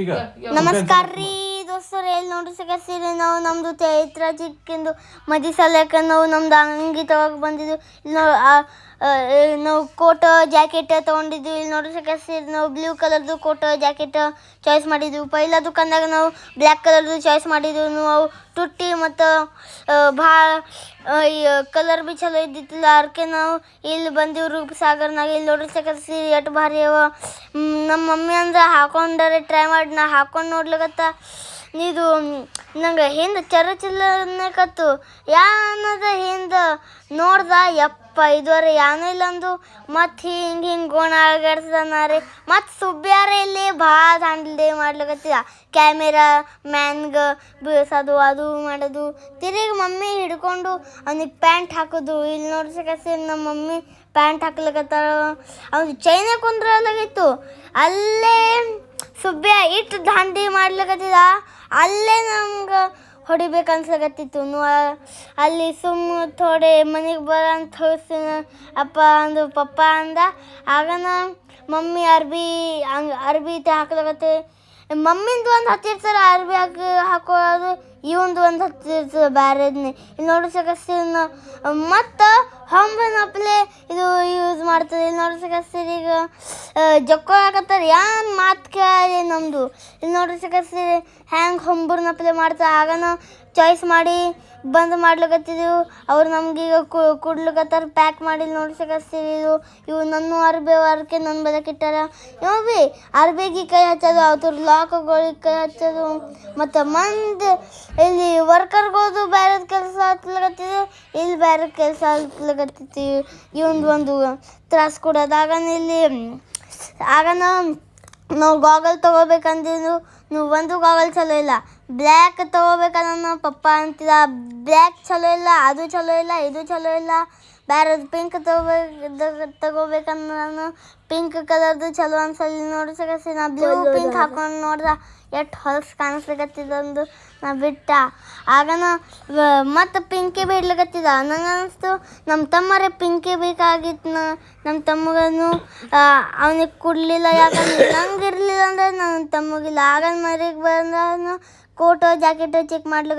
ಈಗ ನಮಸ್ಕಾರ ರೀ ದೋಸ್ತರು, ಎಲ್ಲಿ ನೋಡ್ರಿ ಸಿಗತ್ತೀರಿ. ನಾವು ನಮ್ಮದು ಚೈತ್ರ ಚಿಕ್ಕಿಂದು ಮದಿ ಸಲಕ ನಾವು ನಮ್ದು ಅಂಗಿ ತಗೋಕೆ ಬಂದಿದ್ದು. ಇಲ್ಲಿ ನಾವು ಕೋಟ್ ಜಾಕೆಟ್ ತೊಗೊಂಡಿದ್ವಿ. ಇಲ್ಲಿ ನೋಡ್ರಿ ಸಿಗತ್ತೀರಿ, ನಾವು ಬ್ಲೂ ಕಲರ್ದು ಕೋಟ್ ಜಾಕೆಟ್ ಚಾಯ್ಸ್ ಮಾಡಿದ್ವಿ. ಪೈಲ ದುಕಾನ್ದಾಗ ನಾವು ಬ್ಲ್ಯಾಕ್ ಕಲರ್ದು ಚಾಯ್ಸ್ ಮಾಡಿದ್ವಿ. ನಾವು ತುಟ್ಟಿ ಮತ್ತು ಭಾಳ ಕಲರ್ ಭೀ ಚಲೋ ಇದ್ದಿತ್ತಿಲ್ಲ. ಅದಕ್ಕೆ ನಾವು ಇಲ್ಲಿ ಬಂದೀವಿ ರೂಪಸಾಗರ್ನಾಗ. ಇಲ್ಲಿ ನೋಡ್ರಿ ಸಿಗತ್ತೀರಿ ಎಷ್ಟು ಭಾರಿ ಅವ. ನಮ್ಮ ಮಮ್ಮಿ ಅಂದ್ರೆ ಹಾಕೊಂಡರೆ ಟ್ರೈ ಮಾಡಿ ನಾ ಹಾಕೊಂಡು ನೋಡ್ಲಿಕತ್ತ. ಇದು ನಂಗೆ ಹಿಂದೆ ಚರಚಿಲ್ಲಕತ್ತು ಯಾನದ ಹಿಂದೆ ನೋಡ್ದ ಯಪ್ಪ ಇದುವರೆ ಯಾನೂ ಇಲ್ಲ ಅಂದು. ಮತ್ತು ಹಿಂಗೆ ಗೋಣ ಅಳಗಾಡ್ಸದಾನ ರೀ. ಮತ್ತು ಸುಬ್ಬ್ಯಾರ ಇಲ್ಲಿ ಭಾಳ ದಾಂಡ್ಲೆ ಮಾಡ್ಲಿಕತ್ತಿದ. ಕ್ಯಾಮೆರಾ ಮ್ಯಾನ್ಗೆ ಬೀಳ್ಸೋದು ಅದು ಮಾಡೋದು. ತಿರುಗಿ ಮಮ್ಮಿ ಹಿಡ್ಕೊಂಡು ಅವ್ನಿಗೆ ಪ್ಯಾಂಟ್ ಹಾಕೋದು. ಇಲ್ಲಿ ನೋಡಿ ಸಿಗತ್ತೀರಿ ನಮ್ಮ ಮಮ್ಮಿ ಪ್ಯಾಂಟ್ ಹಾಕ್ಲಿಕತ್ತಾಳ. ಅವ್ನು ಚೈನ ಕುಂದ್ರಲಾಗಿತ್ತು. ಅಲ್ಲೇ ಸುಬ್ಬ್ಯ ಇಟ್ಟು ದಾಂಡಿ ಮಾಡ್ಲಿಕತ್ತಿದ. ಅಲ್ಲೇ ನಮ್ಗೆ ಹೊಡಿಬೇಕು ಅನ್ಸ್ಲಿಕತ್ತಿತ್ತು. ಅಲ್ಲಿ ಥೋಡೆ ಮನೆಗೆ ಬರಂತ ಹೋಗಿಸ್ತೀನಿ ಅಪ್ಪ ಅಂದು ಪಪ್ಪ ಅಂದ. ಆಗನ ಮಮ್ಮಿ ಅರ್ಬಿ ಹಾಕ್ಲಿಕತ್ತೆ. ಮಮ್ಮಿಂದು ಒಂದು ಹತ್ತಿರ್ತಾರೆ ಅರ್ಬಿ ಹಾಕೋದು, ಇವಂದು ಒಂದು ಹತ್ತಿರ್ತದೆ ಬೇರೆದ್ನೇ. ಇಲ್ಲಿ ನೋಡಿ ಸಿಗತ್ತೀರಿ ಮತ್ತು ಹೊಂಬನಪ್ಲೆ ಇದು ಯೂಸ್ ಮಾಡ್ತದೆ. ಇಲ್ಲಿ ನೋಡಿ ಸಿಗತ್ತೀರಿ ಈಗ ಜಕ್ಕೊಳಕತ್ತಾರೆ ಏನು ಮಾತು ಕೇಳಿ ನಮ್ಮದು. ಇಲ್ಲಿ ನೋಡಿ ಸಿಗತ್ತೀರಿ ಹ್ಯಾಂಗೆ ಹೊಂಬರ್ನಪ್ಲೆ ಮಾಡ್ತಾರೆ. ಆಗನ ಚಾಯ್ಸ್ ಮಾಡಿ ಬಂದು ಮಾಡ್ಲಿಕತ್ತಿದ್ದೆವು. ಅವ್ರು ನಮಗೀಗ ಕುಡ್ಲಿಕತ್ತಾರ ಪ್ಯಾಕ್ ಮಾಡಿ. ನೋಡಿ ಸಿಗತ್ತೀರಿ ಇವು ನನ್ನ ಅರ್ಬಿ ಅದಕ್ಕೆ ನನ್ನ ಬದಕಿಟ್ಟಾರ. ಇವು ಭೀ ಅರ್ಬಿಗೆ ಕೈ ಹಚ್ಚೋದು, ಅವ್ರ ಲಾಕ್ಗಳಿಗೆ ಕೈ ಹಚ್ಚೋದು. ಮತ್ತು ಮಂದಿ ಇಲ್ಲಿ ವರ್ಕರ್ಗೋದು ಬೇರೆದು ಕೆಲಸ ಹತ್ಲಿಕತ್ತಿದ್ದು, ಇಲ್ಲಿ ಬೇರೆ ಕೆಲಸ ಹತ್ಲಿಕತ್ತೈತಿ. ಒಂದು ತ್ರಾಸ ಕೊಡೋದು. ಆಗನ ನಾವು ಗಾಗಲ್ ತೊಗೋಬೇಕಂದಿದ್ದು. ನೀವು ಒಂದು ಗಾಗಲ್ ಚಲೋ ಇಲ್ಲ, ಬ್ಲ್ಯಾಕ್ ತೊಗೋಬೇಕನ್ನ ಪಪ್ಪ ಅಂತಿದ್ದ. ಬ್ಲ್ಯಾಕ್ ಚಲೋ ಇಲ್ಲ, ಅದು ಚಲೋ ಇಲ್ಲ, ಇದು ಚಲೋ ಇಲ್ಲ. ಬೇರೆದು ಪಿಂಕ್ ತಗೋಬೇಕಂದ್ರೆ ನಾನು ಪಿಂಕ್ ಕಲರ್ದು ಚಲೋ ಅನ್ಸಲ್ಲಿ. ನೋಡಿ ಸಿಗತ್ತಿ ನಾ ಬ್ಲೂ ಪಿಂಕ್ ಹಾಕೊಂಡು ನೋಡ್ದೆ ಎಷ್ಟು ಹೊಲಸು ಕಾಣಿಸ್ಲಿಕತ್ತಿದಂದು ನಾ ಬಿಟ್ಟ. ಆಗನ ಮತ್ತು ಪಿಂಕೇ ಬಿಡ್ಲಿಕತ್ತಿದ. ನಂಗೆ ಅನ್ನಿಸ್ತು ನಮ್ಮ ತಮ್ಮರೇ ಪಿಂಕೇ ಬೇಕಾಗಿತ್ತು. ನಮ್ಮ ತಮ್ಮಗನು ಅವನಿಗೆ ಕೊಡಲಿಲ್ಲ. ಯಾಕಂದ್ರೆ ನಂಗೆ ಇರಲಿಲ್ಲ ಅಂದ್ರೆ ನನ್ನ ತಮ್ಮಗಿಲ್ಲ. ಆಗನ ಮನೆಗೆ ಬಂದ ಕೋಟು ಜಾಕೆಟು ಚೆಕ್ ಮಾಡ್ಲಿಕ್ಕೆ